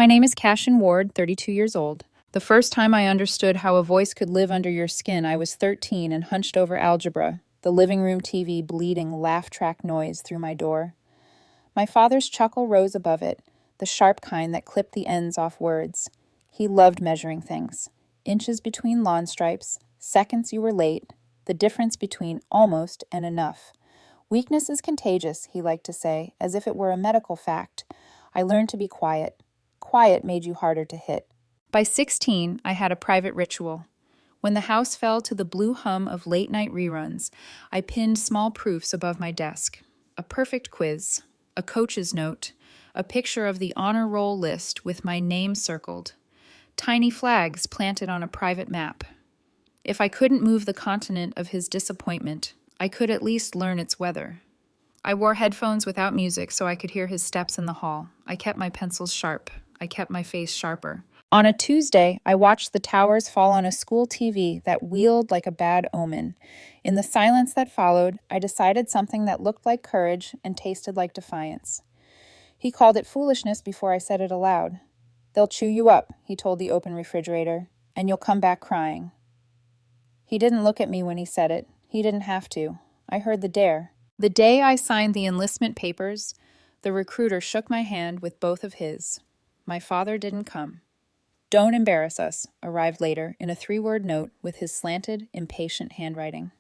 My name is Cassian Ward, 32 years old. The first time I understood how a voice could live under your skin, I was 13 and hunched over algebra, the living room TV bleeding laugh track noise through my door. My father's chuckle rose above it, the sharp kind that clipped the ends off words. He loved measuring things. Inches between lawn stripes, seconds you were late, the difference between almost and enough. Weakness is contagious, he liked to say, as if it were a medical fact. I learned to be quiet. Quiet made you harder to hit. By 16, I had a private ritual. When the house fell to the blue hum of late-night reruns, I pinned small proofs above my desk. A perfect quiz, a coach's note, a picture of the honor roll list with my name circled, tiny flags planted on a private map. If I couldn't move the continent of his disappointment, I could at least learn its weather. I wore headphones without music so I could hear his steps in the hall. I kept my pencils sharp. I kept my face sharper. On a Tuesday, I watched the towers fall on a school TV that wheeled like a bad omen. In the silence that followed, I decided something that looked like courage and tasted like defiance. He called it foolishness before I said it aloud. "They'll chew you up," he told the open refrigerator, "and you'll come back crying." He didn't look at me when he said it. He didn't have to. I heard the dare. The day I signed the enlistment papers, the recruiter shook my hand with both of his. My father didn't come. "Don't embarrass us," arrived later in a 3-word note with his slanted, impatient handwriting.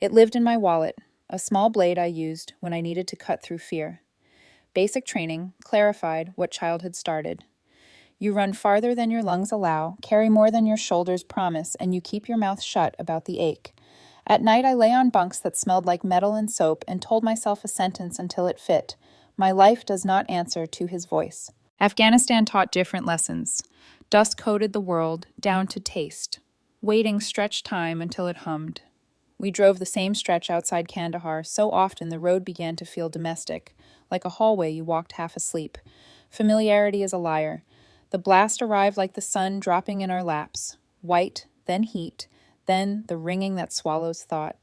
It lived in my wallet, a small blade I used when I needed to cut through fear. Basic training clarified what childhood started. You run farther than your lungs allow, carry more than your shoulders promise, and you keep your mouth shut about the ache. At night I lay on bunks that smelled like metal and soap and told myself a sentence until it fit. My life does not answer to his voice. Afghanistan taught different lessons. Dust coated the world, down to taste. Waiting stretched time until it hummed. We drove the same stretch outside Kandahar so often the road began to feel domestic, like a hallway you walked half asleep. Familiarity is a liar. The blast arrived like the sun dropping in our laps. White, then heat, then the ringing that swallows thought.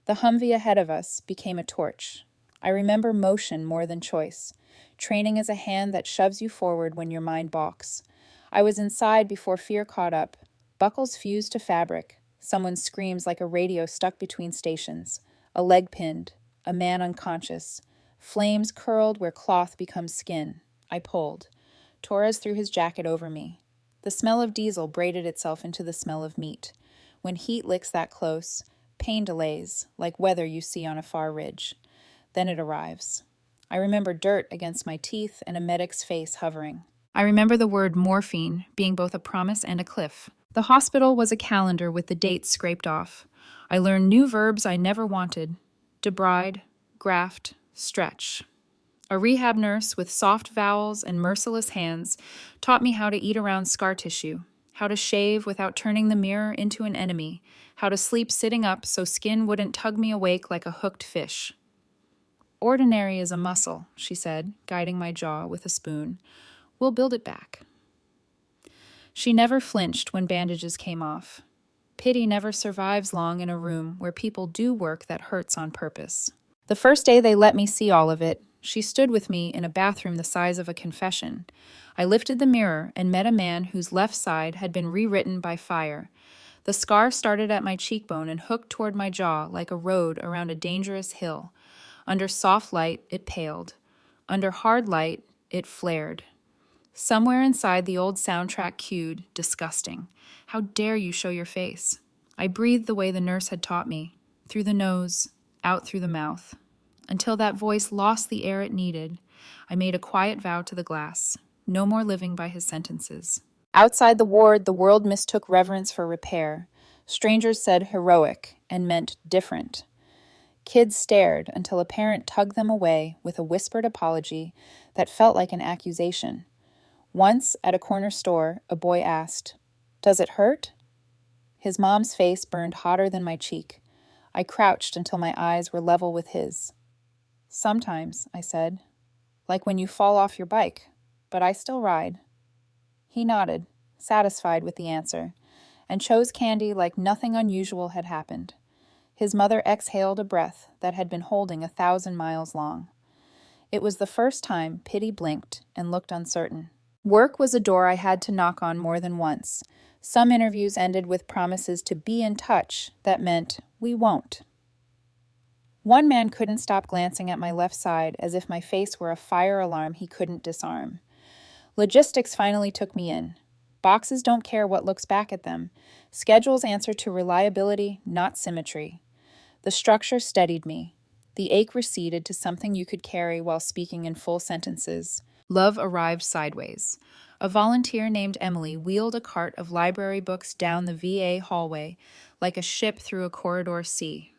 The Humvee ahead of us became a torch. I remember motion more than choice. Training is a hand that shoves you forward when your mind balks. I was inside before fear caught up. Buckles fused to fabric. Someone screams like a radio stuck between stations. A leg pinned. A man unconscious. Flames curled where cloth becomes skin. I pulled. Torres threw his jacket over me. The smell of diesel braided itself into the smell of meat. When heat licks that close, pain delays, like weather you see on a far ridge. Then it arrives. I remember dirt against my teeth and a medic's face hovering. I remember the word morphine being both a promise and a cliff. The hospital was a calendar with the dates scraped off. I learned new verbs I never wanted. Debride, graft, stretch. A rehab nurse with soft vowels and merciless hands taught me how to eat around scar tissue, how to shave without turning the mirror into an enemy, how to sleep sitting up so skin wouldn't tug me awake like a hooked fish. "Ordinary is a muscle," she said, guiding my jaw with a spoon. "We'll build it back." She never flinched when bandages came off. Pity never survives long in a room where people do work that hurts on purpose. The first day they let me see all of it, she stood with me in a bathroom the size of a confession. I lifted the mirror and met a man whose left side had been rewritten by fire. The scar started at my cheekbone and hooked toward my jaw like a road around a dangerous hill. Under soft light, it paled. Under hard light, it flared. Somewhere inside the old soundtrack cued, "Disgusting. How dare you show your face?" I breathed the way the nurse had taught me, through the nose, out through the mouth. Until that voice lost the air it needed, I made a quiet vow to the glass, no more living by his sentences. Outside the ward, the world mistook reverence for repair. Strangers said heroic and meant different. Kids stared until a parent tugged them away with a whispered apology that felt like an accusation. Once, at a corner store, a boy asked, "Does it hurt?" His mom's face burned hotter than my cheek. I crouched until my eyes were level with his. "Sometimes," I said, "like when you fall off your bike, but I still ride." He nodded, satisfied with the answer, and chose candy like nothing unusual had happened. His mother exhaled a breath that had been holding 1,000 miles long. It was the first time Pity blinked and looked uncertain. Work was a door I had to knock on more than once. Some interviews ended with promises to be in touch that meant we won't. One man couldn't stop glancing at my left side as if my face were a fire alarm he couldn't disarm. Logistics finally took me in. Boxes don't care what looks back at them. Schedules answer to reliability, not symmetry. The structure steadied me. The ache receded to something you could carry while speaking in full sentences. Love arrived sideways. A volunteer named Emily wheeled a cart of library books down the VA hallway like a ship through a corridor sea.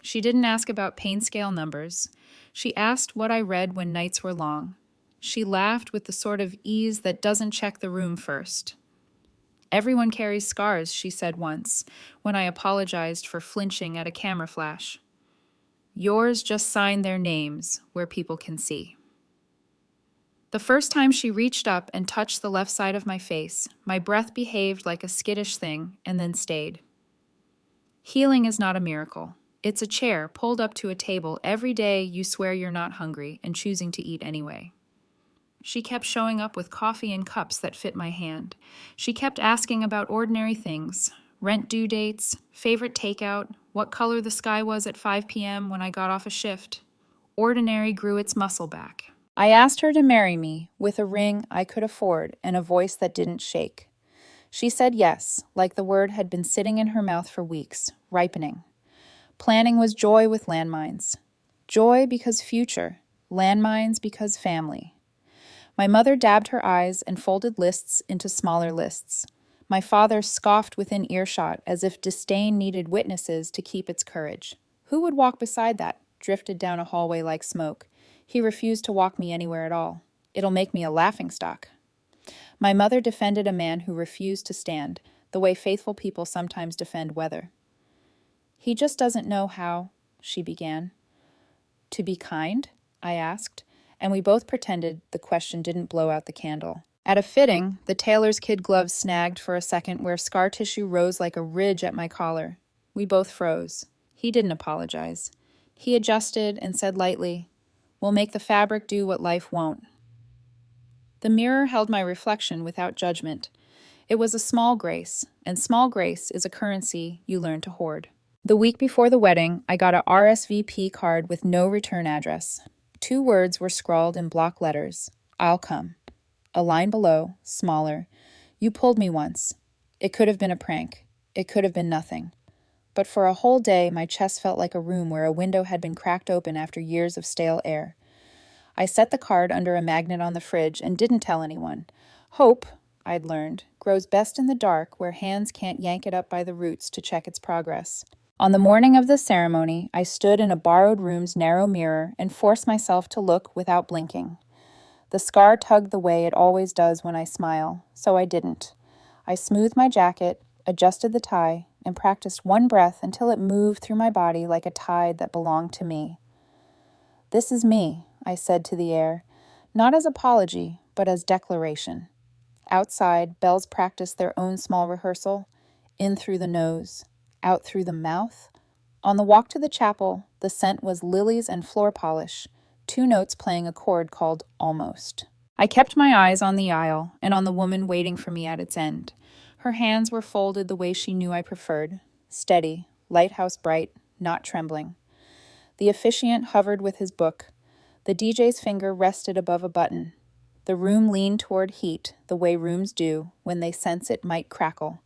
She didn't ask about pain scale numbers. She asked what I read when nights were long. She laughed with the sort of ease that doesn't check the room first. Everyone carries scars, she said once, when I apologized for flinching at a camera flash. Yours just sign their names where people can see. The first time she reached up and touched the left side of my face, my breath behaved like a skittish thing and then stayed. Healing is not a miracle. It's a chair pulled up to a table every day you swear you're not hungry and choosing to eat anyway. She kept showing up with coffee in cups that fit my hand. She kept asking about ordinary things, rent due dates, favorite takeout, what color the sky was at 5 p.m. when I got off a shift. Ordinary grew its muscle back. I asked her to marry me with a ring I could afford and a voice that didn't shake. She said yes, like the word had been sitting in her mouth for weeks, ripening. Planning was joy with landmines. Joy because future, landmines because family. My mother dabbed her eyes and folded lists into smaller lists. My father scoffed within earshot as if disdain needed witnesses to keep its courage. Who would walk beside that, drifted down a hallway like smoke? He refused to walk me anywhere at all. It'll make me a laughingstock. My mother defended a man who refused to stand, the way faithful people sometimes defend weather. He just doesn't know how, she began. To be kind? I asked, and we both pretended the question didn't blow out the candle. At a fitting, the tailor's kid gloves snagged for a second where scar tissue rose like a ridge at my collar. We both froze. He didn't apologize. He adjusted and said lightly, "We'll make the fabric do what life won't." The mirror held my reflection without judgment. It was a small grace, and small grace is a currency you learn to hoard. The week before the wedding, I got a RSVP card with no return address. 2 words were scrawled in block letters. I'll come. A line below, smaller. You pulled me once. It could have been a prank. It could have been nothing. But for a whole day, my chest felt like a room where a window had been cracked open after years of stale air. I set the card under a magnet on the fridge and didn't tell anyone. Hope, I'd learned, grows best in the dark where hands can't yank it up by the roots to check its progress. On the morning of the ceremony, I stood in a borrowed room's narrow mirror and forced myself to look without blinking. The scar tugged the way it always does when I smile, so I didn't. I smoothed my jacket, adjusted the tie, and practiced one breath until it moved through my body like a tide that belonged to me. This is me, I said to the air, not as apology, but as declaration. Outside, bells practiced their own small rehearsal, in through the nose, out through the mouth. On the walk to the chapel, the scent was lilies and floor polish, 2 notes playing a chord called almost. I kept my eyes on the aisle and on the woman waiting for me at its end. Her hands were folded the way she knew I preferred, steady, lighthouse bright, not trembling. The officiant hovered with his book. The DJ's finger rested above a button. The room leaned toward heat, the way rooms do when they sense it might crackle.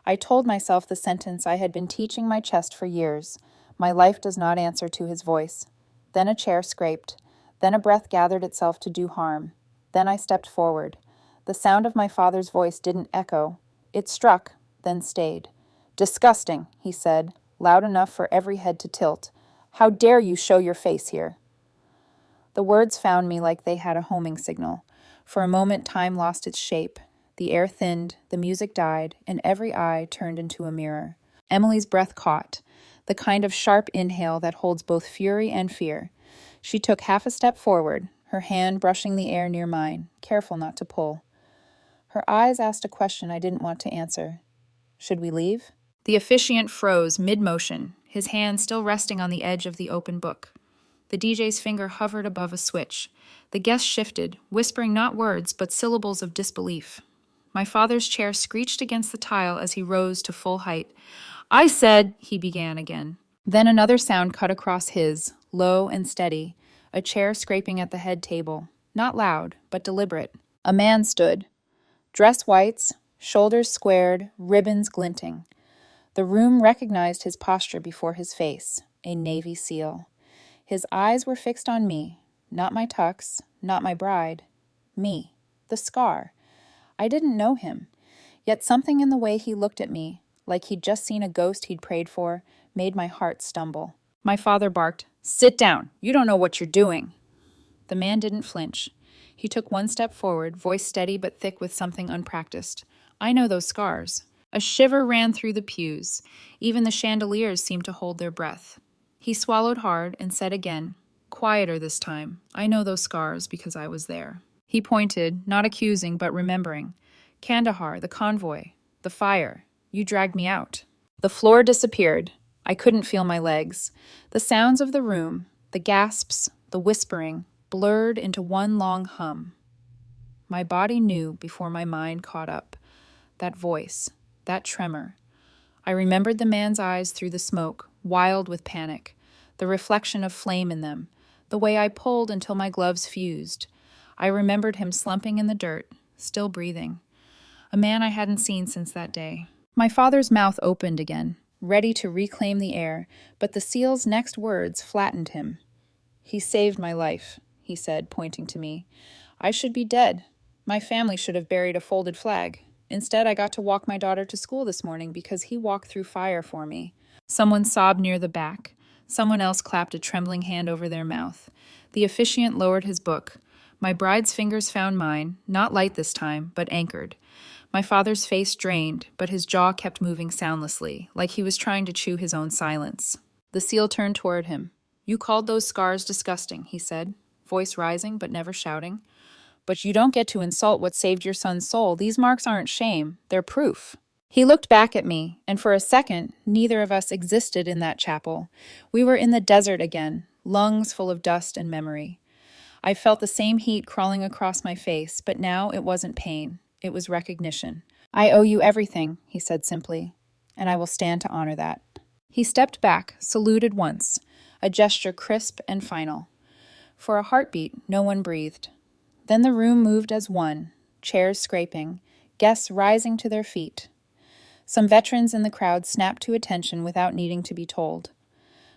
I told myself the sentence I had been teaching my chest for years. My life does not answer to his voice. Then a chair scraped. Then a breath gathered itself to do harm. Then I stepped forward. The sound of my father's voice didn't echo. It struck, then stayed. "Disgusting," he said, loud enough for every head to tilt. "How dare you show your face here?" The words found me like they had a homing signal. For a moment, time lost its shape. The air thinned, the music died, and every eye turned into a mirror. Emily's breath caught, the kind of sharp inhale that holds both fury and fear. She took half a step forward, her hand brushing the air near mine, careful not to pull. Her eyes asked a question I didn't want to answer. Should we leave? The officiant froze mid-motion, his hand still resting on the edge of the open book. The DJ's finger hovered above a switch. The guest shifted, whispering not words, but syllables of disbelief. My father's chair screeched against the tile as he rose to full height. "I said," he began again. Then another sound cut across his, low and steady, a chair scraping at the head table. Not loud, but deliberate. A man stood. Dress whites, shoulders squared, ribbons glinting. The room recognized his posture before his face, a Navy SEAL. His eyes were fixed on me, not my tux, not my bride. Me, the scar. I didn't know him, yet something in the way he looked at me, like he'd just seen a ghost he'd prayed for, made my heart stumble. My father barked, "Sit down! You don't know what you're doing!" The man didn't flinch. He took one step forward, voice steady but thick with something unpracticed. "I know those scars." A shiver ran through the pews. Even the chandeliers seemed to hold their breath. He swallowed hard and said again, quieter this time, "I know those scars because I was there." He pointed, not accusing but remembering. "Kandahar, the convoy, the fire. You dragged me out." The floor disappeared. I couldn't feel my legs. The sounds of the room, the gasps, the whispering, blurred into one long hum. My body knew before my mind caught up. That voice, that tremor. I remembered the man's eyes through the smoke, wild with panic, the reflection of flame in them, the way I pulled until my gloves fused. I remembered him slumping in the dirt, still breathing. A man I hadn't seen since that day. My father's mouth opened again, ready to reclaim the air, but the SEAL's next words flattened him. "He saved my life," he said, pointing to me. "I should be dead. My family should have buried a folded flag. Instead, I got to walk my daughter to school this morning because he walked through fire for me." Someone sobbed near the back. Someone else clapped a trembling hand over their mouth. The officiant lowered his book. My bride's fingers found mine, not light this time, but anchored. My father's face drained, but his jaw kept moving soundlessly, like he was trying to chew his own silence. The SEAL turned toward him. "You called those scars disgusting," he said, voice rising but never shouting. "But you don't get to insult what saved your son's soul. These marks aren't shame, they're proof." He looked back at me, and for a second, neither of us existed in that chapel. We were in the desert again, lungs full of dust and memory. I felt the same heat crawling across my face, but now it wasn't pain. It was recognition. "I owe you everything," he said simply, "and I will stand to honor that." He stepped back, saluted once, a gesture crisp and final. For a heartbeat, no one breathed. Then the room moved as one, chairs scraping, guests rising to their feet. Some veterans in the crowd snapped to attention without needing to be told.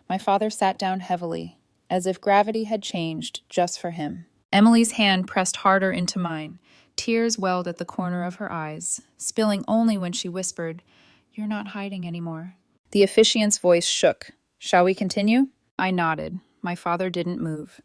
My father sat down heavily, as if gravity had changed just for him. Emily's hand pressed harder into mine. Tears welled at the corner of her eyes, spilling only when she whispered, "You're not hiding anymore." The officiant's voice shook. "Shall we continue?" I nodded. My father didn't move.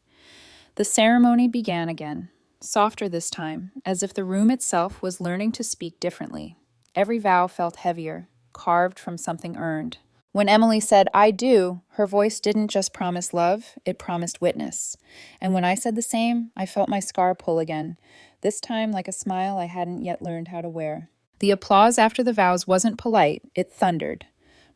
The ceremony began again, softer this time, as if the room itself was learning to speak differently. Every vow felt heavier, carved from something earned. When Emily said, "I do," her voice didn't just promise love, it promised witness. And when I said the same, I felt my scar pull again, this time like a smile I hadn't yet learned how to wear. The applause after the vows wasn't polite, it thundered.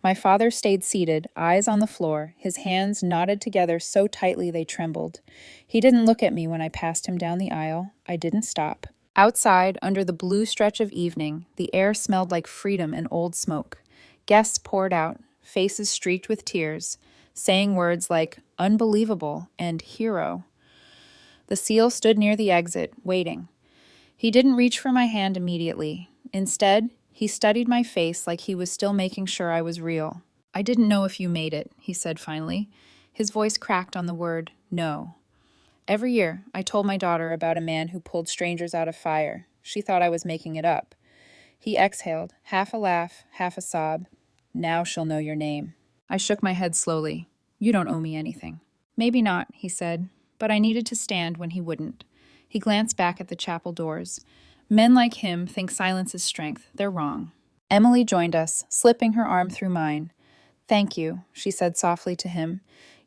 My father stayed seated, eyes on the floor, his hands knotted together so tightly they trembled. He didn't look at me when I passed him down the aisle. I didn't stop. Outside, under the blue stretch of evening, the air smelled like freedom and old smoke. Guests poured out, faces streaked with tears, saying words like unbelievable and hero. The SEAL stood near the exit, waiting. He didn't reach for my hand immediately. Instead, he studied my face like he was still making sure I was real. "I didn't know if you made it," he said finally. His voice cracked on the word no. "Every year, I told my daughter about a man who pulled strangers out of fire. She thought I was making it up." He exhaled, half a laugh, half a sob. "Now she'll know your name." I shook my head slowly. "You don't owe me anything." "Maybe not," he said, but I needed to stand when he wouldn't. He glanced back at the chapel doors. "Men like him think silence is strength. They're wrong." Emily joined us, slipping her arm through mine. "Thank you," she said softly to him.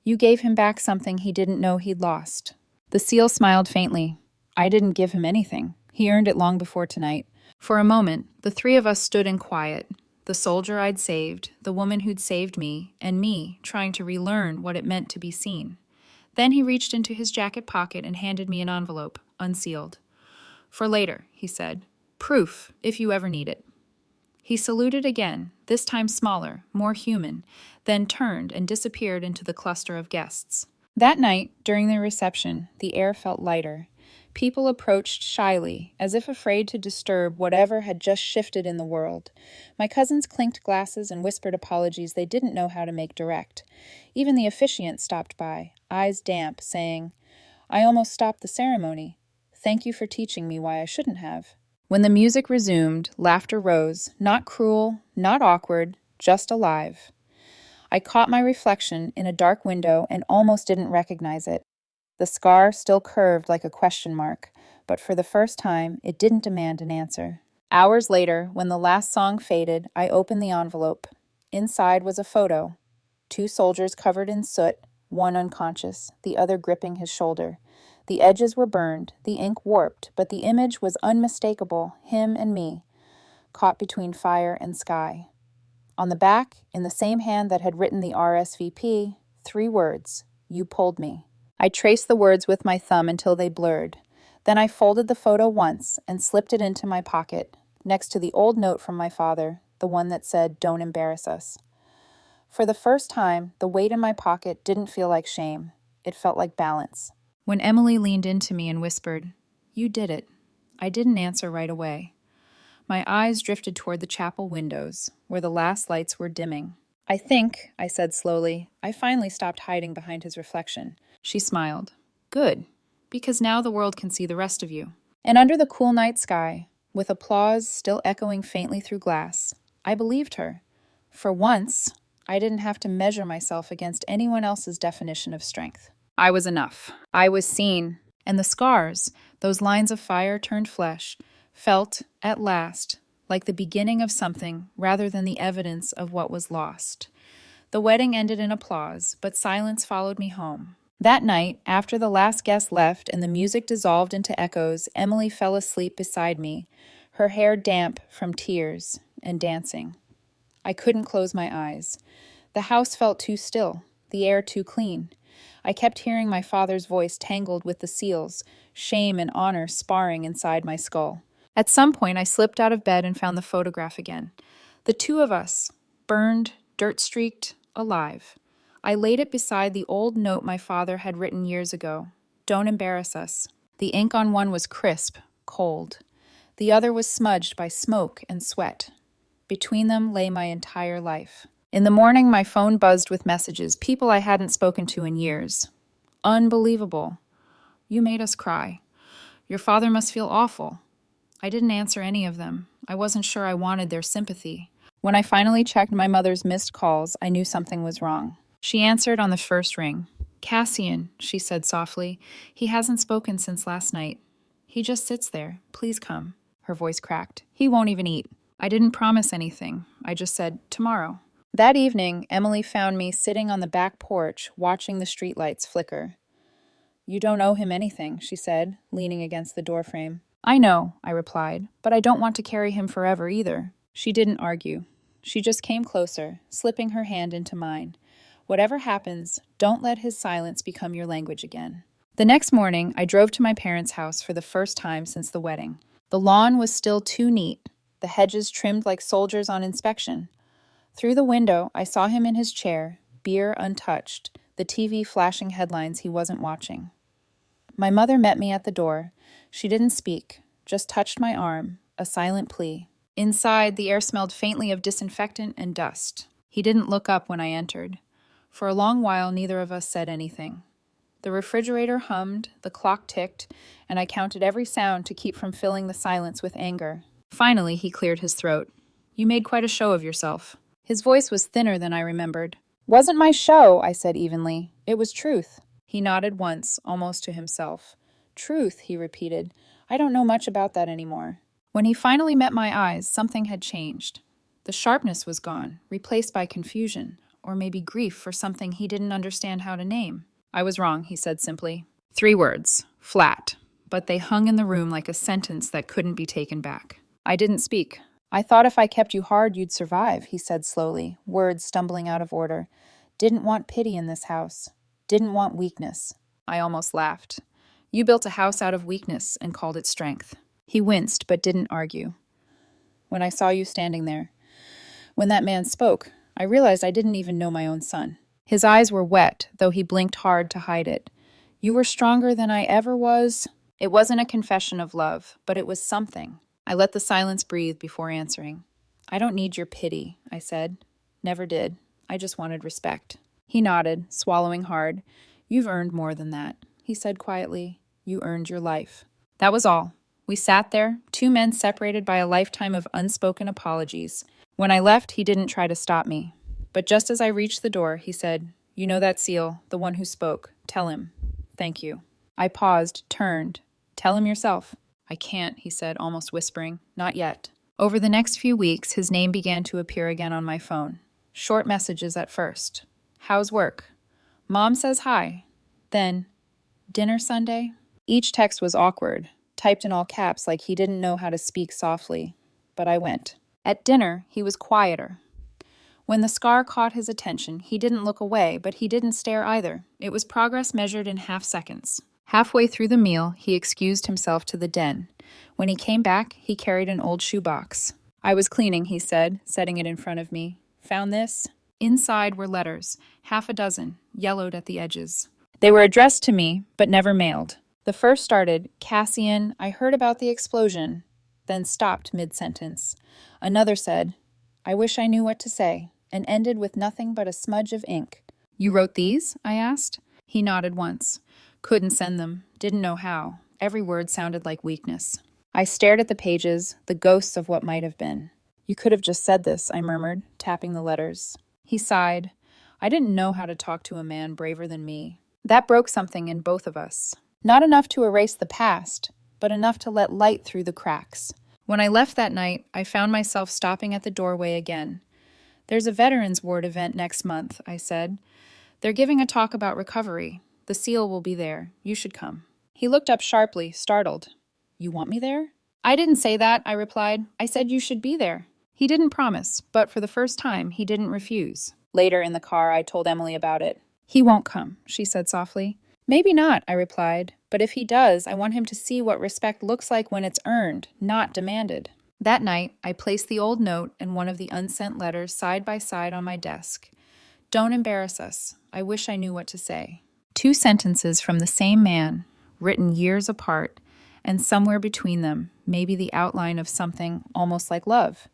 "You gave him back something he didn't know he'd lost." The SEAL smiled faintly. "I didn't give him anything. He earned it long before tonight." For a moment, the three of us stood in quiet. The soldier I'd saved, the woman who'd saved me, and me, trying to relearn what it meant to be seen. Then he reached into his jacket pocket and handed me an envelope, unsealed. "For later," he said. "Proof, if you ever need it." He saluted again, this time smaller, more human, then turned and disappeared into the cluster of guests. That night, during the reception, the air felt lighter. People approached shyly, as if afraid to disturb whatever had just shifted in the world. My cousins clinked glasses and whispered apologies they didn't know how to make direct. Even the officiant stopped by, eyes damp, saying, "I almost stopped the ceremony. Thank you for teaching me why I shouldn't have." When the music resumed, laughter rose, not cruel, not awkward, just alive. I caught my reflection in a dark window and almost didn't recognize it. The scar still curved like a question mark, but for the first time, it didn't demand an answer. Hours later, when the last song faded, I opened the envelope. Inside was a photo. 2 soldiers covered in soot, one unconscious, the other gripping his shoulder. The edges were burned, the ink warped, but the image was unmistakable, him and me, caught between fire and sky. On the back, in the same hand that had written the RSVP, 3 words, "You pulled me." I traced the words with my thumb until they blurred. Then I folded the photo once and slipped it into my pocket, next to the old note from my father, the one that said, "Don't embarrass us." For the first time, the weight in my pocket didn't feel like shame. It felt like balance. When Emily leaned into me and whispered, "You did it," I didn't answer right away. My eyes drifted toward the chapel windows, where the last lights were dimming. "I think," I said slowly, "I finally stopped hiding behind his reflection." She smiled. "Good, because now the world can see the rest of you." And under the cool night sky, with applause still echoing faintly through glass, I believed her. For once, I didn't have to measure myself against anyone else's definition of strength. I was enough. I was seen. And the scars, those lines of fire turned flesh, felt, at last, like the beginning of something rather than the evidence of what was lost. The wedding ended in applause, but silence followed me home. That night, after the last guest left and the music dissolved into echoes, Emily fell asleep beside me, her hair damp from tears and dancing. I couldn't close my eyes. The house felt too still, the air too clean. I kept hearing my father's voice tangled with the seals, shame and honor sparring inside my skull. At some point, I slipped out of bed and found the photograph again. The 2 of us, burned, dirt-streaked, alive. I laid it beside the old note my father had written years ago. "Don't embarrass us." The ink on one was crisp, cold. The other was smudged by smoke and sweat. Between them lay my entire life. In the morning, my phone buzzed with messages, people I hadn't spoken to in years. "Unbelievable. You made us cry. Your father must feel awful." I didn't answer any of them. I wasn't sure I wanted their sympathy. When I finally checked my mother's missed calls, I knew something was wrong. She answered on the first ring. "Cassian," she said softly. "He hasn't spoken since last night. He just sits there. Please come." Her voice cracked. "He won't even eat." I didn't promise anything. I just said, "Tomorrow." That evening, Emily found me sitting on the back porch, watching the streetlights flicker. "You don't owe him anything," she said, leaning against the doorframe. "I know," I replied, "but I don't want to carry him forever either." She didn't argue. She just came closer, slipping her hand into mine. "Whatever happens, don't let his silence become your language again." The next morning, I drove to my parents' house for the first time since the wedding. The lawn was still too neat, the hedges trimmed like soldiers on inspection. Through the window, I saw him in his chair, beer untouched, the TV flashing headlines he wasn't watching. My mother met me at the door. She didn't speak, just touched my arm, a silent plea. Inside, the air smelled faintly of disinfectant and dust. He didn't look up when I entered. For a long while, neither of us said anything. The refrigerator hummed, the clock ticked, and I counted every sound to keep from filling the silence with anger. Finally, he cleared his throat. "You made quite a show of yourself." His voice was thinner than I remembered. "Wasn't my show," I said evenly. "It was truth." He nodded once, almost to himself. "Truth," he repeated. "I don't know much about that anymore." When he finally met my eyes, something had changed. The sharpness was gone, replaced by confusion, or maybe grief for something he didn't understand how to name. "I was wrong," he said simply. 3 words, flat, but they hung in the room like a sentence that couldn't be taken back. I didn't speak. "I thought if I kept you hard, you'd survive," he said slowly, words stumbling out of order. "Didn't want pity in this house. Didn't want weakness." I almost laughed. You built a house out of weakness and called it strength. He winced, but didn't argue. When I saw you standing there, when that man spoke, I realized I didn't even know my own son. His eyes were wet, though he blinked hard to hide it. You were stronger than I ever was. It wasn't a confession of love, but it was something. I let the silence breathe before answering. I don't need your pity, I said. Never did. I just wanted respect. He nodded, swallowing hard. You've earned more than that, he said quietly. You earned your life. That was all. We sat there, two men separated by a lifetime of unspoken apologies. When I left, he didn't try to stop me. But just as I reached the door, he said, You know that seal, the one who spoke. Tell him. Thank you. I paused, turned. Tell him yourself. I can't, he said, almost whispering. Not yet. Over the next few weeks, his name began to appear again on my phone. Short messages at first. How's work? Mom says hi. Then, dinner Sunday? Each text was awkward, typed in all caps like he didn't know how to speak softly. But I went. At dinner, he was quieter. When the scar caught his attention, he didn't look away, but he didn't stare either. It was progress measured in half seconds. Halfway through the meal, he excused himself to the den. When he came back, he carried an old shoebox. I was cleaning, he said, setting it in front of me. Found this? Inside were letters, half a dozen, yellowed at the edges. They were addressed to me, but never mailed. The first started, Cassian, I heard about the explosion, then stopped mid-sentence. Another said, I wish I knew what to say, and ended with nothing but a smudge of ink. You wrote these? I asked. He nodded once. Couldn't send them. Didn't know how. Every word sounded like weakness. I stared at the pages, the ghosts of what might have been. You could have just said this, I murmured, tapping the letters. He sighed. I didn't know how to talk to a man braver than me. That broke something in both of us. Not enough to erase the past, but enough to let light through the cracks. When I left that night, I found myself stopping at the doorway again. There's a Veterans Ward event next month, I said. They're giving a talk about recovery. The SEAL will be there. You should come. He looked up sharply, startled. You want me there? I didn't say that, I replied. I said you should be there. He didn't promise, but for the first time, he didn't refuse. Later in the car, I told Emily about it. He won't come, she said softly. Maybe not, I replied, but if he does, I want him to see what respect looks like when it's earned, not demanded. That night, I placed the old note and one of the unsent letters side by side on my desk. Don't embarrass us. I wish I knew what to say. 2 sentences from the same man, written years apart, and somewhere between them, maybe the outline of something almost like love.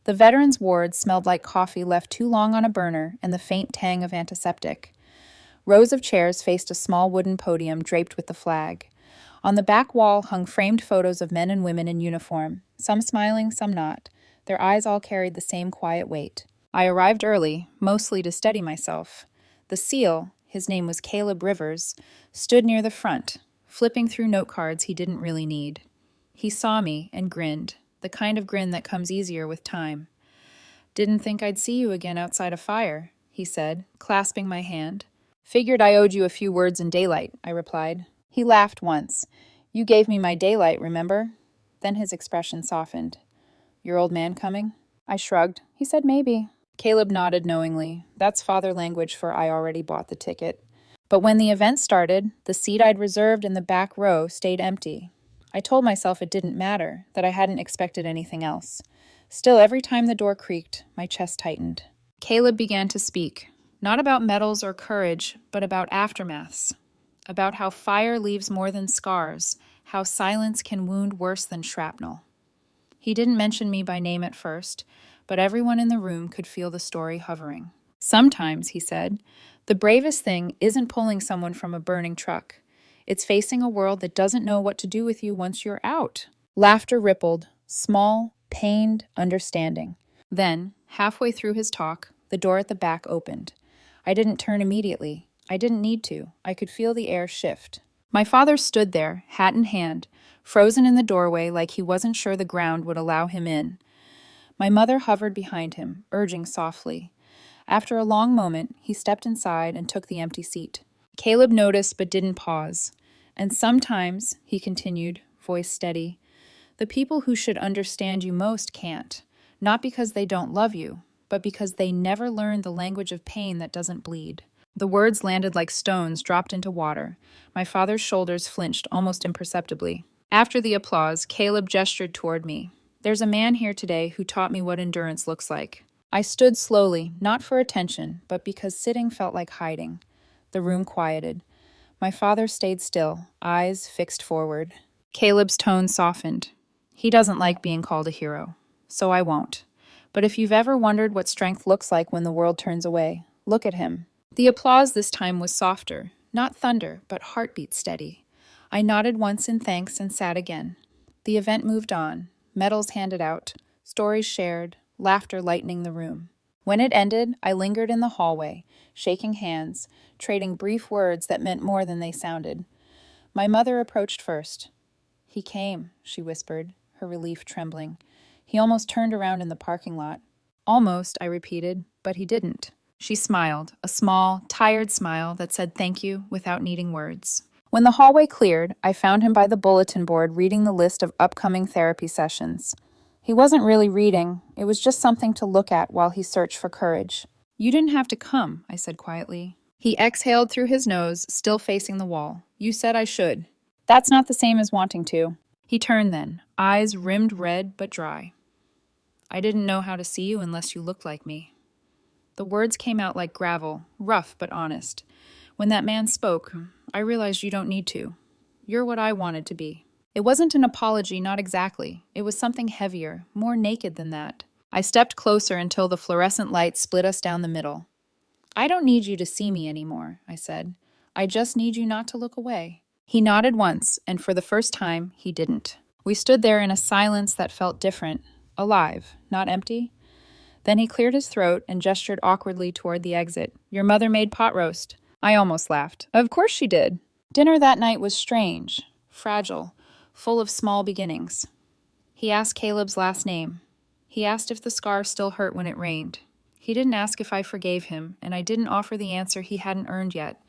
The Veterans Ward smelled like coffee left too long on a burner and the faint tang of antiseptic. Rows of chairs faced a small wooden podium draped with the flag. On the back wall hung framed photos of men and women in uniform, some smiling, some not. Their eyes all carried the same quiet weight. I arrived early, mostly to steady myself. The SEAL, his name was Caleb Rivers, stood near the front, flipping through note cards he didn't really need. He saw me and grinned, the kind of grin that comes easier with time. Didn't think I'd see you again outside a fire, he said, clasping my hand. Figured I owed you a few words in daylight, I replied. He laughed once. You gave me my daylight, remember? Then his expression softened. Your old man coming? I shrugged. He said maybe. Caleb nodded knowingly. That's father language for I already bought the ticket. But when the event started, the seat I'd reserved in the back row stayed empty. I told myself it didn't matter, that I hadn't expected anything else. Still, every time the door creaked, my chest tightened. Caleb began to speak. Not about medals or courage, but about aftermaths. About how fire leaves more than scars, how silence can wound worse than shrapnel. He didn't mention me by name at first, but everyone in the room could feel the story hovering. Sometimes, he said, the bravest thing isn't pulling someone from a burning truck. It's facing a world that doesn't know what to do with you once you're out. Laughter rippled, small, pained, understanding. Then, halfway through his talk, the door at the back opened. I didn't turn immediately. I didn't need to. I could feel the air shift. My father stood there, hat in hand, frozen in the doorway like he wasn't sure the ground would allow him in. My mother hovered behind him, urging softly. After a long moment, he stepped inside and took the empty seat. Caleb noticed but didn't pause. And sometimes, he continued, voice steady, the people who should understand you most can't. Not because they don't love you, but because they never learned the language of pain that doesn't bleed. The words landed like stones dropped into water. My father's shoulders flinched almost imperceptibly. After the applause, Caleb gestured toward me. There's a man here today who taught me what endurance looks like. I stood slowly, not for attention, but because sitting felt like hiding. The room quieted. My father stayed still, eyes fixed forward. Caleb's tone softened. He doesn't like being called a hero, so I won't. But if you've ever wondered what strength looks like when the world turns away, look at him. The applause this time was softer, not thunder, but heartbeat steady. I nodded once in thanks and sat again. The event moved on, medals handed out, stories shared, laughter lightening the room. When it ended, I lingered in the hallway, shaking hands, trading brief words that meant more than they sounded. My mother approached first. He came, she whispered, her relief trembling. He almost turned around in the parking lot. Almost, I repeated, but he didn't. She smiled, a small, tired smile that said thank you without needing words. When the hallway cleared, I found him by the bulletin board reading the list of upcoming therapy sessions. He wasn't really reading, it was just something to look at while he searched for courage. You didn't have to come, I said quietly. He exhaled through his nose, still facing the wall. You said I should. That's not the same as wanting to. He turned then, eyes rimmed red but dry. I didn't know how to see you unless you looked like me. The words came out like gravel, rough but honest. When that man spoke, I realized you don't need to. You're what I wanted to be. It wasn't an apology, not exactly. It was something heavier, more naked than that. I stepped closer until the fluorescent light split us down the middle. I don't need you to see me anymore, I said. I just need you not to look away. He nodded once, and for the first time, he didn't. We stood there in a silence that felt different, alive, not empty. Then he cleared his throat and gestured awkwardly toward the exit. Your mother made pot roast. I almost laughed. Of course she did. Dinner that night was strange, fragile, full of small beginnings. He asked Caleb's last name. He asked if the scar still hurt when it rained. He didn't ask if I forgave him, and I didn't offer the answer he hadn't earned yet.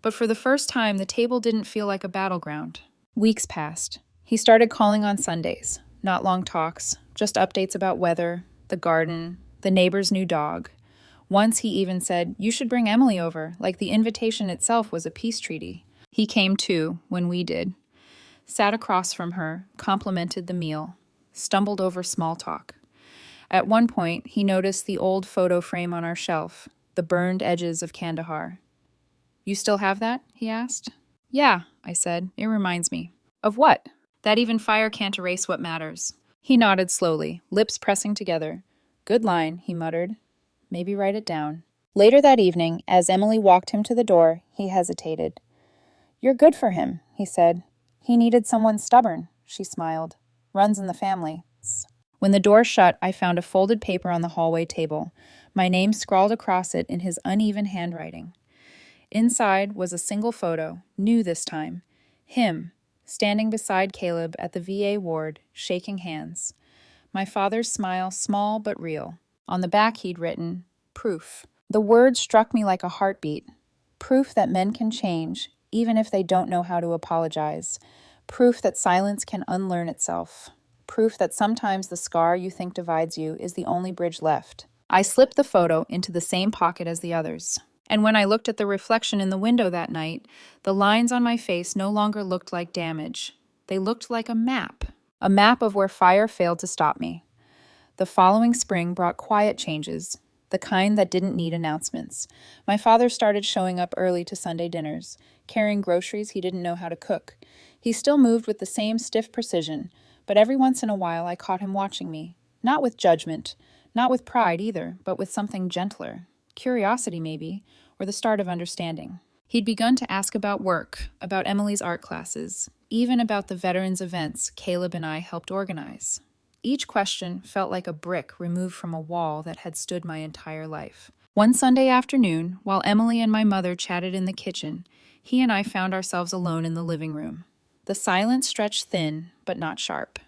But for the first time, the table didn't feel like a battleground. Weeks passed. He started calling on Sundays. Not long talks, just updates about weather, the garden, the neighbor's new dog. Once he even said, you should bring Emily over, like the invitation itself was a peace treaty. He came too, when we did. Sat across from her, complimented the meal, stumbled over small talk. At one point, he noticed the old photo frame on our shelf, the burned edges of Kandahar. You still have that? He asked. Yeah, I said. It reminds me. Of what? That even fire can't erase what matters. He nodded slowly, lips pressing together. Good line, he muttered. Maybe write it down. Later that evening, as Emily walked him to the door, he hesitated. You're good for him, he said. He needed someone stubborn, she smiled. Runs in the family. When the door shut, I found a folded paper on the hallway table, my name scrawled across it in his uneven handwriting. Inside was a single photo, new this time. Him, standing beside Caleb at the VA ward, shaking hands. My father's smile, small but real. On the back he'd written, proof. The word struck me like a heartbeat. Proof that men can change, even if they don't know how to apologize. Proof that silence can unlearn itself. Proof that sometimes the scar you think divides you is the only bridge left. I slipped the photo into the same pocket as the others. And when I looked at the reflection in the window that night, the lines on my face no longer looked like damage. They looked like a map of where fire failed to stop me. The following spring brought quiet changes, the kind that didn't need announcements. My father started showing up early to Sunday dinners, carrying groceries he didn't know how to cook. He still moved with the same stiff precision, but every once in a while I caught him watching me, not with judgment, not with pride either, but with something gentler. Curiosity, maybe, or the start of understanding. He'd begun to ask about work, about Emily's art classes, even about the veterans' events Caleb and I helped organize. Each question felt like a brick removed from a wall that had stood my entire life. One Sunday afternoon, while Emily and my mother chatted in the kitchen, he and I found ourselves alone in the living room. The silence stretched thin, but not sharp.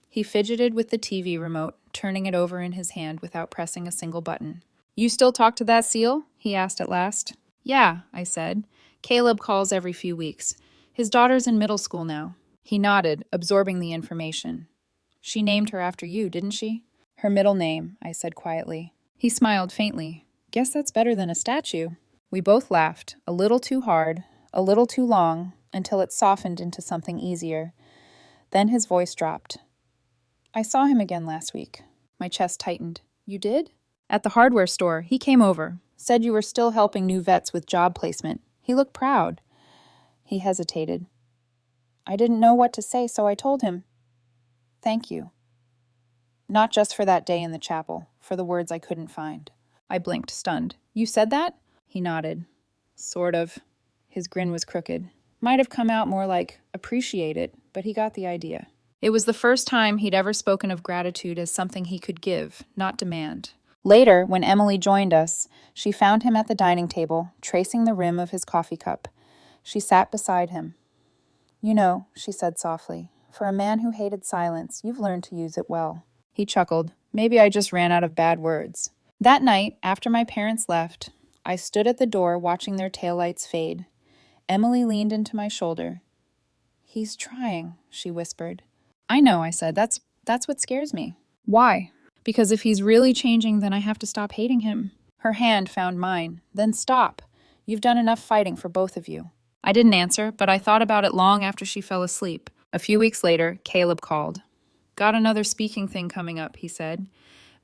He fidgeted with the TV remote, turning it over in his hand without pressing a single button. You still talk to that seal? He asked at last. Yeah, I said. Caleb calls every few weeks. His daughter's in middle school now. He nodded, absorbing the information. She named her after you, didn't she? Her middle name, I said quietly. He smiled faintly. Guess that's better than a statue. We both laughed, a little too hard, a little too long, until it softened into something easier. Then his voice dropped. I saw him again last week. My chest tightened. You did? At the hardware store. He came over. Said you were still helping new vets with job placement. He looked proud. He hesitated. I didn't know what to say, so I told him. Thank you. Not just for that day in the chapel, for the words I couldn't find. I blinked, stunned. You said that? He nodded. Sort of. His grin was crooked. Might have come out more like, appreciate it, but he got the idea. It was the first time he'd ever spoken of gratitude as something he could give, not demand. Later, when Emily joined us, she found him at the dining table, tracing the rim of his coffee cup. She sat beside him. You know, she said softly, for a man who hated silence, you've learned to use it well. He chuckled. Maybe I just ran out of bad words. That night, after my parents left, I stood at the door watching their taillights fade. Emily leaned into my shoulder. He's trying, she whispered. I know, I said. That's what scares me. Why? Because if he's really changing, then I have to stop hating him. Her hand found mine. Then stop. You've done enough fighting for both of you. I didn't answer, but I thought about it long after she fell asleep. A few weeks later, Caleb called. Got another speaking thing coming up, he said.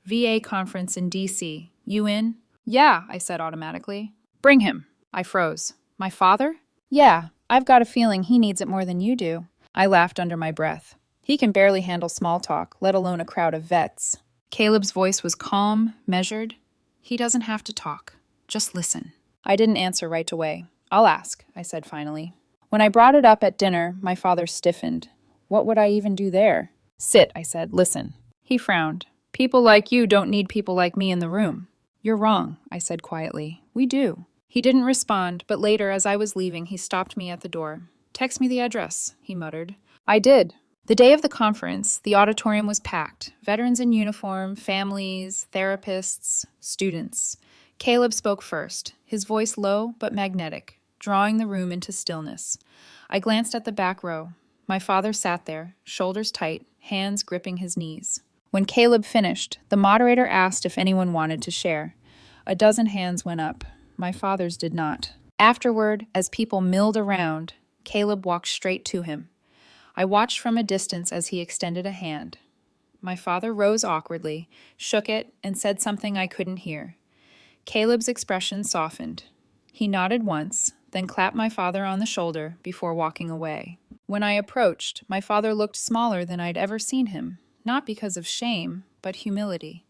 VA conference in D.C. You in? Yeah, I said automatically. Bring him. I froze. My father? Yeah, I've got a feeling he needs it more than you do. I laughed under my breath. He can barely handle small talk, let alone a crowd of vets. Caleb's voice was calm, measured. He doesn't have to talk. Just listen. I didn't answer right away. I'll ask, I said finally. When I brought it up at dinner, my father stiffened. What would I even do there? Sit, I said. Listen. He frowned. People like you don't need people like me in the room. You're wrong, I said quietly. We do. He didn't respond, but later, as I was leaving, he stopped me at the door. Text me the address, he muttered. I did. The day of the conference, the auditorium was packed. Veterans in uniform, families, therapists, students. Caleb spoke first, his voice low but magnetic, drawing the room into stillness. I glanced at the back row. My father sat there, shoulders tight, hands gripping his knees. When Caleb finished, the moderator asked if anyone wanted to share. A dozen hands went up. My father's did not. Afterward, as people milled around, Caleb walked straight to him. I watched from a distance as he extended a hand. My father rose awkwardly, shook it, and said something I couldn't hear. Caleb's expression softened. He nodded once, then clapped my father on the shoulder before walking away. When I approached, my father looked smaller than I'd ever seen him, not because of shame, but humility.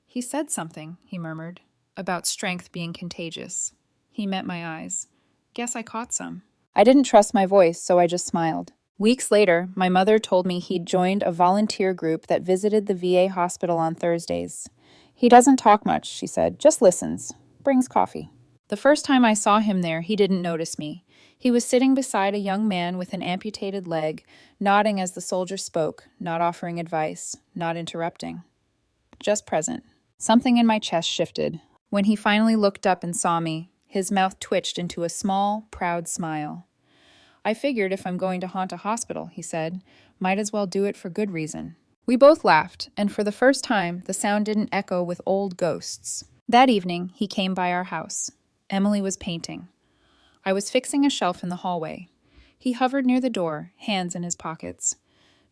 He said something, he murmured, about strength being contagious. He met my eyes. Guess I caught some. I didn't trust my voice, so I just smiled. Weeks later, my mother told me he'd joined a volunteer group that visited the VA hospital on Thursdays. He doesn't talk much, she said, just listens. Brings coffee. The first time I saw him there, he didn't notice me. He was sitting beside a young man with an amputated leg, nodding as the soldier spoke, not offering advice, not interrupting. Just present. Something in my chest shifted. When he finally looked up and saw me, his mouth twitched into a small, proud smile. I figured if I'm going to haunt a hospital, he said, might as well do it for good reason. We both laughed, and for the first time, the sound didn't echo with old ghosts. That evening, he came by our house. Emily was painting. I was fixing a shelf in the hallway. He hovered near the door, hands in his pockets.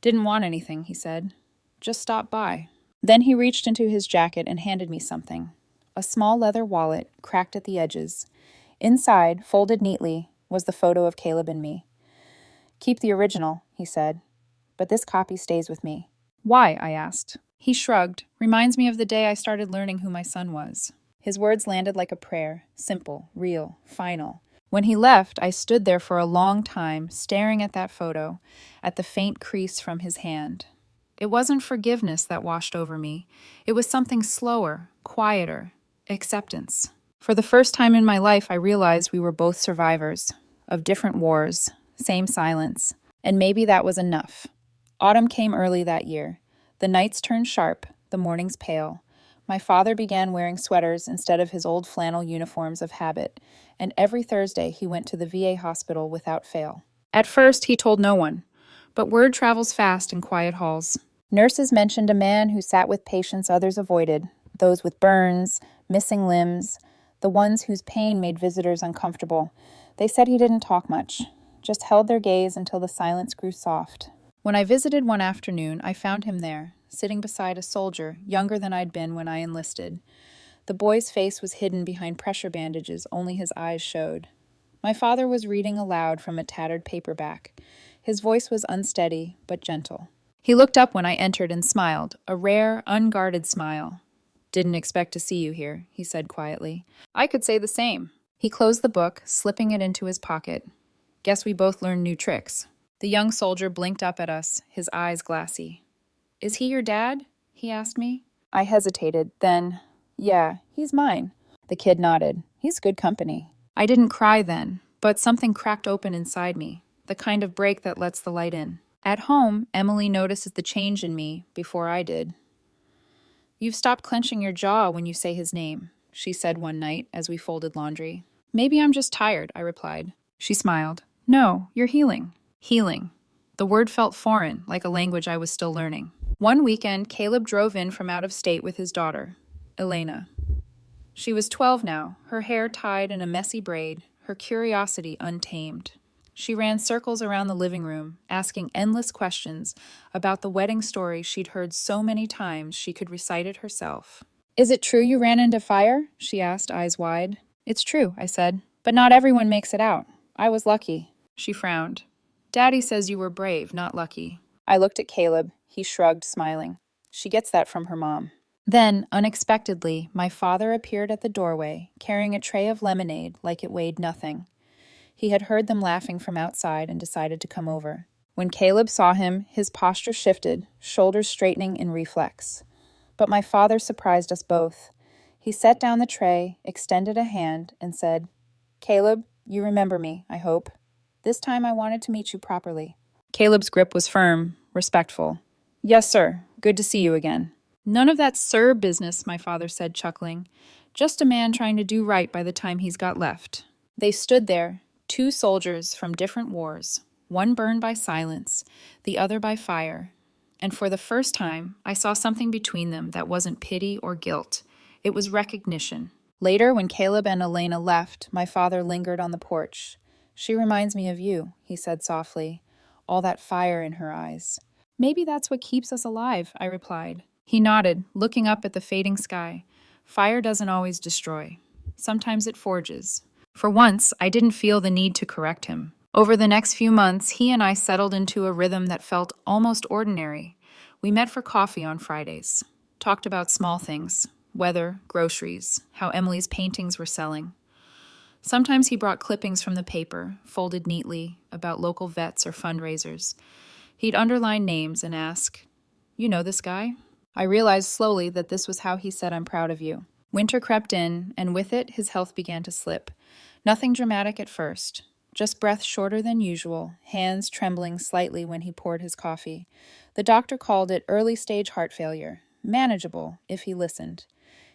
Didn't want anything, he said. Just stopped by. Then he reached into his jacket and handed me something. A small leather wallet, cracked at the edges. Inside, folded neatly, was the photo of Caleb and me. Keep the original, he said, but this copy stays with me. Why? I asked. He shrugged. Reminds me of the day I started learning who my son was. His words landed like a prayer, simple, real, final. When he left, I stood there for a long time, staring at that photo, at the faint crease from his hand. It wasn't forgiveness that washed over me. It was something slower, quieter, acceptance. For the first time in my life, I realized we were both survivors of different wars, same silence, and maybe that was enough. Autumn came early that year. The nights turned sharp, the mornings pale. My father began wearing sweaters instead of his old flannel uniforms of habit, and every Thursday he went to the VA hospital without fail. At first, he told no one, but word travels fast in quiet halls. Nurses mentioned a man who sat with patients others avoided, those with burns, missing limbs, the ones whose pain made visitors uncomfortable. They said he didn't talk much, just held their gaze until the silence grew soft. When I visited one afternoon, I found him there, sitting beside a soldier, younger than I'd been when I enlisted. The boy's face was hidden behind pressure bandages, only his eyes showed. My father was reading aloud from a tattered paperback. His voice was unsteady, but gentle. He looked up when I entered and smiled, a rare, unguarded smile. "Didn't expect to see you here," he said quietly. I could say the same. He closed the book, slipping it into his pocket. "Guess we both learned new tricks." The young soldier blinked up at us, his eyes glassy. "Is he your dad?" he asked me. I hesitated, then, "Yeah, he's mine." The kid nodded. "He's good company." I didn't cry then, but something cracked open inside me, the kind of break that lets the light in. At home, Emily notices the change in me before I did. "You've stopped clenching your jaw when you say his name," she said one night as we folded laundry. "Maybe I'm just tired," I replied. She smiled. "No, you're healing." Healing. The word felt foreign, like a language I was still learning. One weekend, Caleb drove in from out of state with his daughter, Elena. She was 12 now, her hair tied in a messy braid, her curiosity untamed. She ran circles around the living room, asking endless questions about the wedding story she'd heard so many times she could recite it herself. "Is it true you ran into fire?" she asked, eyes wide. "It's true," I said, "but not everyone makes it out. I was lucky." She frowned. "Daddy says you were brave, not lucky." I looked at Caleb. He shrugged, smiling. "She gets that from her mom." Then, unexpectedly, my father appeared at the doorway, carrying a tray of lemonade like it weighed nothing. He had heard them laughing from outside and decided to come over. When Caleb saw him, his posture shifted, shoulders straightening in reflex. But my father surprised us both. He set down the tray, extended a hand, and said, "Caleb, you remember me, I hope. This time I wanted to meet you properly." Caleb's grip was firm, respectful. "Yes, sir. Good to see you again." "None of that sir business," my father said, chuckling. "Just a man trying to do right by the time he's got left." They stood there, two soldiers from different wars, one burned by silence, the other by fire. And for the first time, I saw something between them that wasn't pity or guilt. It was recognition. Later, when Caleb and Elena left, my father lingered on the porch. "She reminds me of you," he said softly, all that fire in her eyes. "Maybe that's what keeps us alive," I replied. He nodded, looking up at the fading sky. Fire doesn't always destroy. Sometimes it forges. For once, I didn't feel the need to correct him. Over the next few months, he and I settled into a rhythm that felt almost ordinary. We met for coffee on Fridays, talked about small things, weather, groceries, how Emily's paintings were selling. Sometimes he brought clippings from the paper, folded neatly, about local vets or fundraisers. He'd underline names and ask, "You know this guy?" I realized slowly that this was how he said, "I'm proud of you." Winter crept in, and with it, his health began to slip. Nothing dramatic at first, just breath shorter than usual, hands trembling slightly when he poured his coffee. The doctor called it early-stage heart failure, manageable if he listened.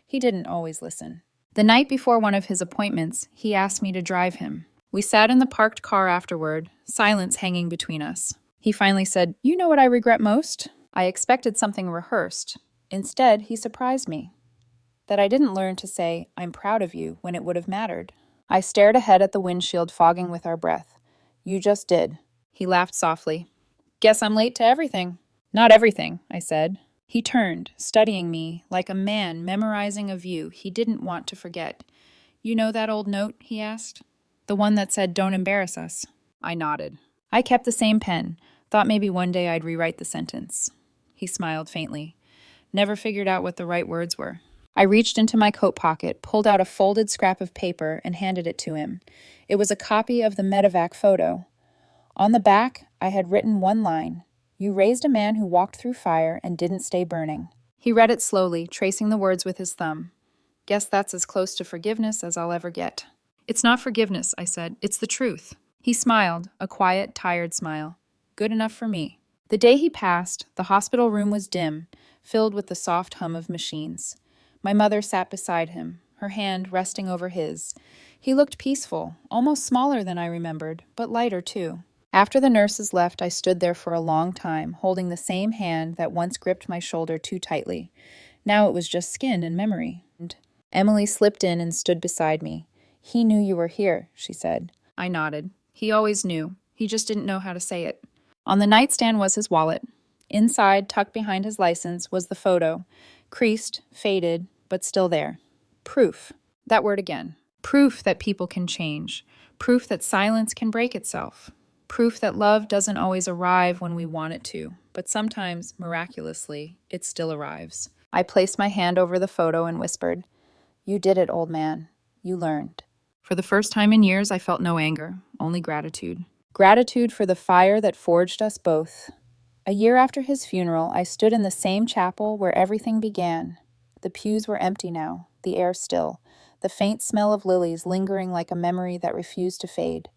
He didn't always listen. The night before one of his appointments, he asked me to drive him. We sat in the parked car afterward, silence hanging between us. He finally said, "You know what I regret most?" I expected something rehearsed. Instead, he surprised me. That I didn't learn to say, "I'm proud of you," when it would have mattered. I stared ahead at the windshield fogging with our breath. "You just did." He laughed softly. "Guess I'm late to everything." "Not everything," I said. He turned, studying me, like a man memorizing a view he didn't want to forget. "You know that old note?" he asked. "The one that said, 'Don't embarrass us.'" I nodded. I kept the same pen, thought maybe one day I'd rewrite the sentence. He smiled faintly. Never figured out what the right words were. I reached into my coat pocket, pulled out a folded scrap of paper, and handed it to him. It was a copy of the medevac photo. On the back, I had written one line: "You raised a man who walked through fire and didn't stay burning." He read it slowly, tracing the words with his thumb. "Guess that's as close to forgiveness as I'll ever get." "It's not forgiveness," I said. "It's the truth." He smiled, a quiet, tired smile. Good enough for me. The day he passed, the hospital room was dim, filled with the soft hum of machines. My mother sat beside him, her hand resting over his. He looked peaceful, almost smaller than I remembered, but lighter too. After the nurses left, I stood there for a long time, holding the same hand that once gripped my shoulder too tightly. Now it was just skin and memory. Emily slipped in and stood beside me. "He knew you were here," she said. I nodded. He always knew. He just didn't know how to say it. On the nightstand was his wallet. Inside, tucked behind his license, was the photo. Creased, faded, but still there. Proof. That word again. Proof that people can change. Proof that silence can break itself. Proof that love doesn't always arrive when we want it to, but sometimes, miraculously, it still arrives. I placed my hand over the photo and whispered, "You did it, old man. You learned." For the first time in years, I felt no anger, only gratitude. Gratitude for the fire that forged us both. A year after his funeral, I stood in the same chapel where everything began. The pews were empty now, the air still, the faint smell of lilies lingering like a memory that refused to fade.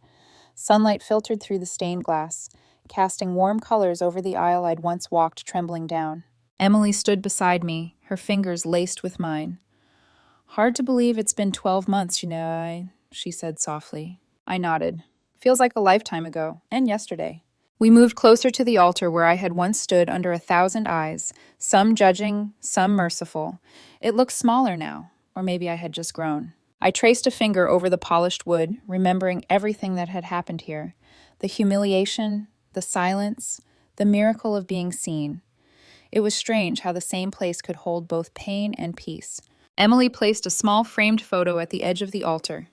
Sunlight filtered through the stained glass, casting warm colors over the aisle I'd once walked trembling down. Emily stood beside me, her fingers laced with mine. "Hard to believe it's been 12 months, she said softly. I nodded. Feels like a lifetime ago, and yesterday. We moved closer to the altar where I had once stood under 1,000 eyes, some judging, some merciful. It looked smaller now, or maybe I had just grown. I traced a finger over the polished wood, remembering everything that had happened here. The humiliation, the silence, the miracle of being seen. It was strange how the same place could hold both pain and peace. Emily placed a small framed photo at the edge of the altar.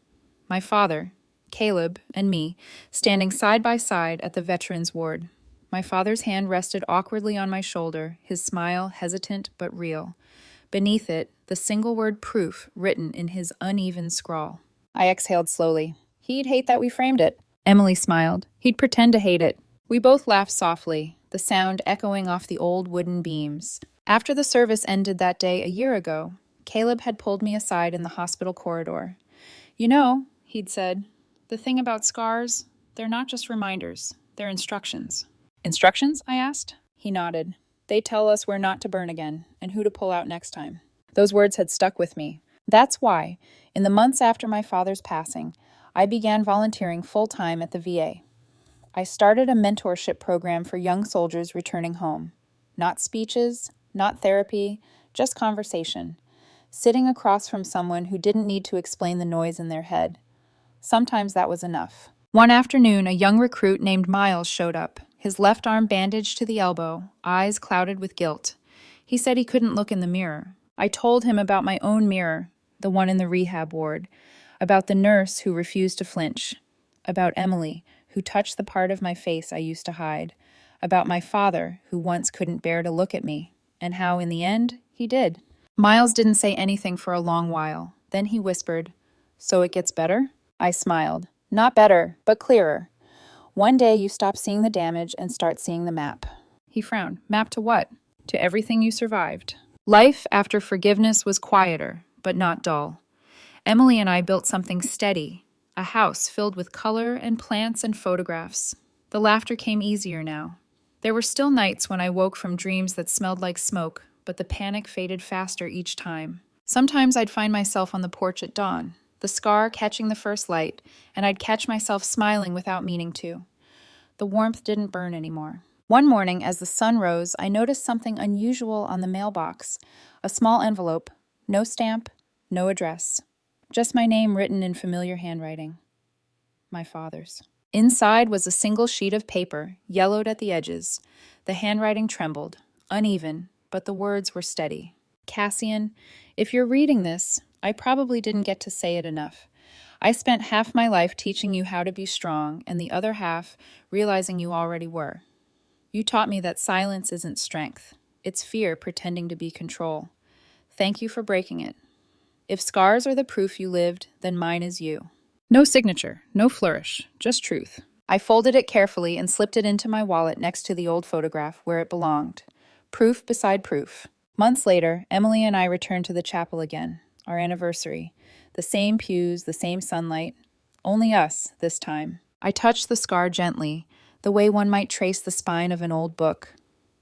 My father, Caleb, and me, standing side by side at the veterans' ward. My father's hand rested awkwardly on my shoulder, his smile hesitant but real. Beneath it, the single word proof written in his uneven scrawl. I exhaled slowly. He'd hate that we framed it. Emily smiled. He'd pretend to hate it. We both laughed softly, the sound echoing off the old wooden beams. After the service ended that day a year ago, Caleb had pulled me aside in the hospital corridor. "You know," he'd said, "the thing about scars, they're not just reminders, they're instructions." "Instructions?" I asked. He nodded. "They tell us where not to burn again, and who to pull out next time." Those words had stuck with me. That's why, in the months after my father's passing, I began volunteering full-time at the VA. I started a mentorship program for young soldiers returning home. Not speeches, not therapy, just conversation. Sitting across from someone who didn't need to explain the noise in their head. Sometimes that was enough. One afternoon, a young recruit named Miles showed up, his left arm bandaged to the elbow, eyes clouded with guilt. He said he couldn't look in the mirror. I told him about my own mirror, the one in the rehab ward, about the nurse who refused to flinch, about Emily, who touched the part of my face I used to hide, about my father, who once couldn't bear to look at me, and how, in the end, he did. Miles didn't say anything for a long while. Then he whispered, "So it gets better?" I smiled. "Not better, but clearer. One day you stop seeing the damage and start seeing the map." He frowned. "Map to what?" "To everything you survived." Life after forgiveness was quieter, but not dull. Emily and I built something steady, a house filled with color and plants and photographs. The laughter came easier now. There were still nights when I woke from dreams that smelled like smoke, but the panic faded faster each time. Sometimes I'd find myself on the porch at dawn, the scar catching the first light, and I'd catch myself smiling without meaning to. The warmth didn't burn anymore. One morning, as the sun rose, I noticed something unusual on the mailbox. A small envelope, no stamp, no address. Just my name written in familiar handwriting. My father's. Inside was a single sheet of paper, yellowed at the edges. The handwriting trembled, uneven, but the words were steady. "Cassian, if you're reading this, I probably didn't get to say it enough. I spent half my life teaching you how to be strong, and the other half realizing you already were. You taught me that silence isn't strength. It's fear pretending to be control. Thank you for breaking it. If scars are the proof you lived, then mine is you." No signature, no flourish, just truth. I folded it carefully and slipped it into my wallet next to the old photograph where it belonged. Proof beside proof. Months later, Emily and I returned to the chapel again, our anniversary. The same pews, the same sunlight. Only us, this time. I touched the scar gently, the way one might trace the spine of an old book.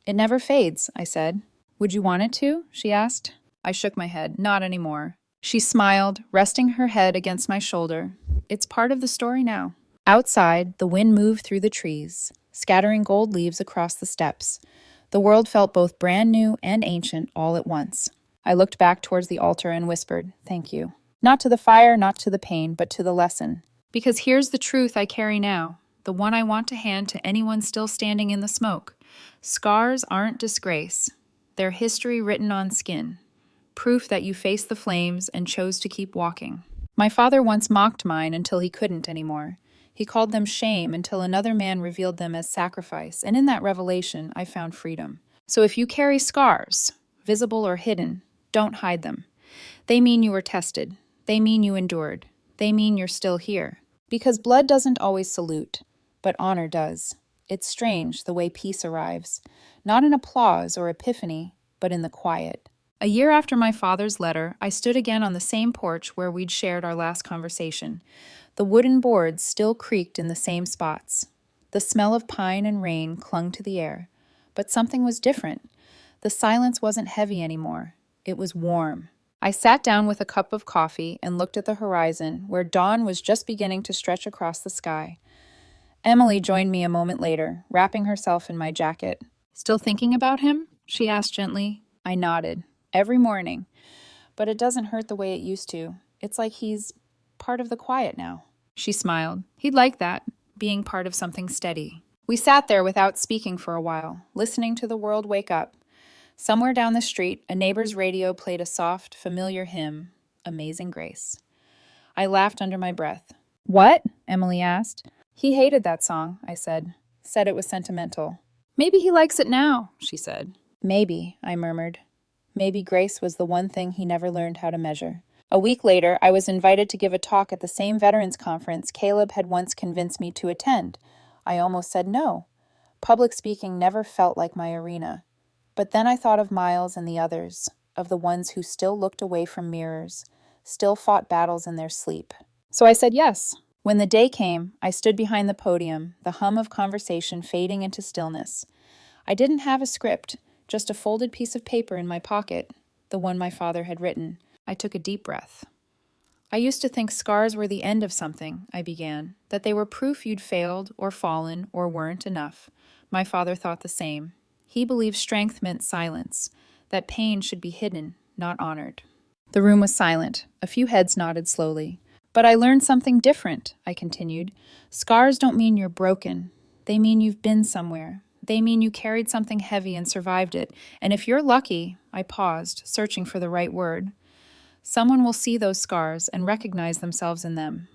"It never fades," I said. "Would you want it to?" she asked. I shook my head. "Not anymore." She smiled, resting her head against my shoulder. "It's part of the story now." Outside, the wind moved through the trees, scattering gold leaves across the steps. The world felt both brand new and ancient all at once. I looked back towards the altar and whispered, "Thank you." Not to the fire, not to the pain, but to the lesson. Because here's the truth I carry now, the one I want to hand to anyone still standing in the smoke. Scars aren't disgrace. They're history written on skin. Proof that you faced the flames and chose to keep walking. My father once mocked mine until he couldn't anymore. He called them shame until another man revealed them as sacrifice, and in that revelation, I found freedom. So if you carry scars, visible or hidden, don't hide them. They mean you were tested. They mean you endured. They mean you're still here. Because blood doesn't always salute, but honor does. It's strange the way peace arrives, not in applause or epiphany, but in the quiet. A year after my father's letter, I stood again on the same porch where we'd shared our last conversation. The wooden boards still creaked in the same spots. The smell of pine and rain clung to the air. But something was different. The silence wasn't heavy anymore. It was warm. I sat down with a cup of coffee and looked at the horizon, where dawn was just beginning to stretch across the sky. Emily joined me a moment later, wrapping herself in my jacket. "Still thinking about him?" she asked gently. I nodded. "Every morning. But it doesn't hurt the way it used to. It's like he's part of the quiet now." She smiled. "He'd like that, being part of something steady." We sat there without speaking for a while, listening to the world wake up. Somewhere down the street, a neighbor's radio played a soft, familiar hymn, Amazing Grace. I laughed under my breath. "What?" Emily asked. "He hated that song," I said. "Said it was sentimental." "Maybe he likes it now," she said. "Maybe," I murmured. Maybe grace was the one thing he never learned how to measure. A week later, I was invited to give a talk at the same veterans conference Caleb had once convinced me to attend. I almost said no. Public speaking never felt like my arena. But then I thought of Miles and the others, of the ones who still looked away from mirrors, still fought battles in their sleep. So I said yes. When the day came, I stood behind the podium, the hum of conversation fading into stillness. I didn't have a script, just a folded piece of paper in my pocket, the one my father had written. I took a deep breath. "I used to think scars were the end of something," I began, "that they were proof you'd failed or fallen or weren't enough." My father thought the same. He believed strength meant silence, that pain should be hidden, not honored. The room was silent. A few heads nodded slowly. "But I learned something different," I continued. "Scars don't mean you're broken. They mean you've been somewhere. They mean you carried something heavy and survived it. And if you're lucky," I paused, searching for the right word, "someone will see those scars and recognize themselves in them.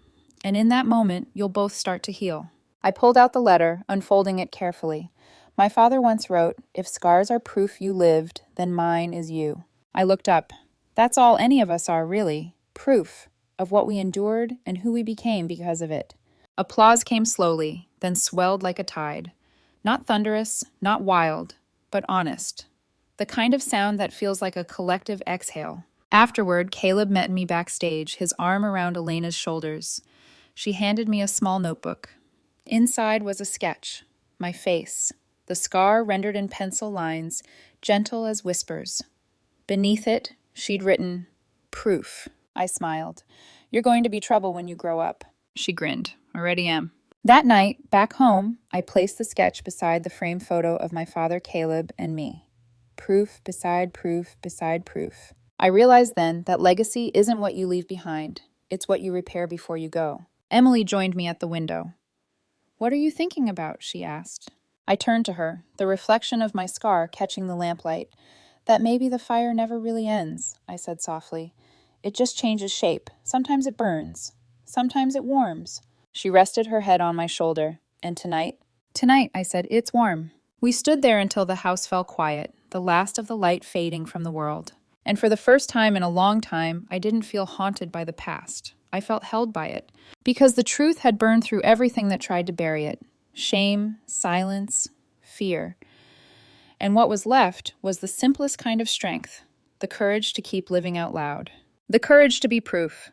And in that moment, you'll both start to heal." I pulled out the letter, unfolding it carefully. My father once wrote, "If scars are proof you lived, then mine is you." I looked up. That's all any of us are, really. Proof of what we endured and who we became because of it. Applause came slowly, then swelled like a tide. Not thunderous, not wild, but honest. The kind of sound that feels like a collective exhale. Afterward, Caleb met me backstage, his arm around Elena's shoulders. She handed me a small notebook. Inside was a sketch, my face, the scar rendered in pencil lines, gentle as whispers. Beneath it, she'd written, "Proof." I smiled. "You're going to be trouble when you grow up." She grinned. "Already am." That night, back home, I placed the sketch beside the framed photo of my father Caleb and me. Proof beside proof beside proof. I realized then that legacy isn't what you leave behind. It's what you repair before you go. Emily joined me at the window. "What are you thinking about?" she asked. I turned to her, the reflection of my scar catching the lamplight. "That maybe the fire never really ends," I said softly. "It just changes shape. Sometimes it burns. Sometimes it warms." She rested her head on my shoulder. "And tonight?" "Tonight," I said, "it's warm." We stood there until the house fell quiet, the last of the light fading from the world. And for the first time in a long time, I didn't feel haunted by the past. I felt held by it. Because the truth had burned through everything that tried to bury it. Shame, silence, fear. And what was left was the simplest kind of strength, the courage to keep living out loud. The courage to be proof,